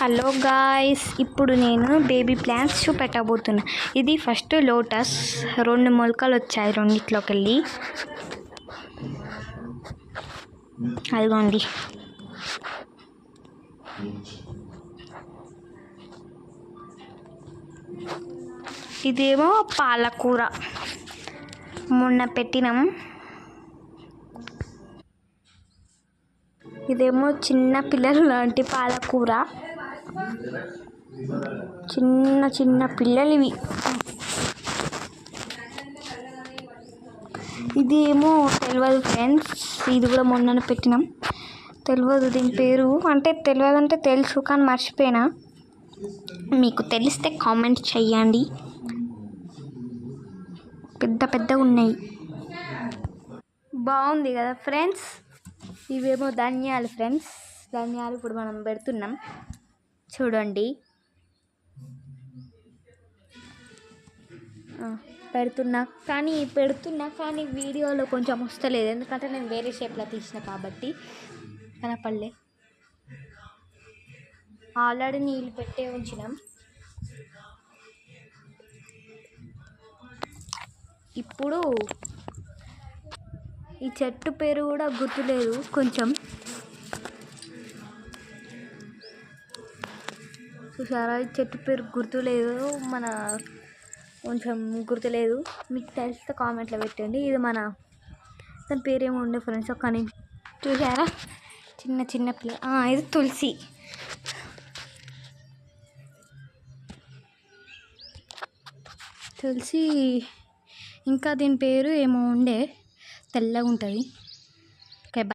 Hello guys, ఇప్పుడు నేను baby plants చూపెట్టబోతున్నా. ఇది ఫస్ట్ లోటస్, 2 మొలకలు వచ్చాయి రెండిట్లోకి వెళ్ళి. అదిగోండి. ఇదేమో పాలకూర, మొన్న పెట్టినాం. ఇదేమో చిన్న పిల్లలు లాంటి పాలకూర, చిన్న చిన్న పిల్లలు ఇవి. ఇది ఏమో తెలియదు ఫ్రెండ్స్, ఇది కూడా మొన్న పెట్టినాం. తెలియదు దీని పేరు, అంటే తెలియదు అంటే తెలుసు కానీ మర్చిపోయినా. మీకు తెలిస్తే కామెంట్ చెయ్యండి. పెద్ద పెద్దగా ఉన్నాయి, బాగుంది కదా ఫ్రెండ్స్. ఇవేమో ధనియాలు ఫ్రెండ్స్, ధనియాలు ఇప్పుడు మనం పెడుతున్నాం చూడండి. పెడుతున్నా కానీ వీడియోలో కొంచెం వస్తలేదు, ఎందుకంటే నేను వేరే షేప్లో తీసిన కాబట్టి కనపడలే. ఆల్రెడీ నీళ్ళు పెట్టే ఉంచినాం. ఇప్పుడు ఈ చెట్టు పేరు కూడా గుర్తులేదు, కొంచెం చూసారా, ఈ చెట్టు పేరు గుర్తులేదు, కొంచెం గుర్తులేదు. మీకు తెలిస్తే కామెంట్లో పెట్టండి. ఇది దాని పేరేమో ఉండే ఫ్రెండ్స్, కానీ చూసారా చిన్న చిన్న పిల్ల. ఇది తులసి. ఇంకా దీని పేరు ఏమో ఉండే, తెల్లగా ఉంటుంది.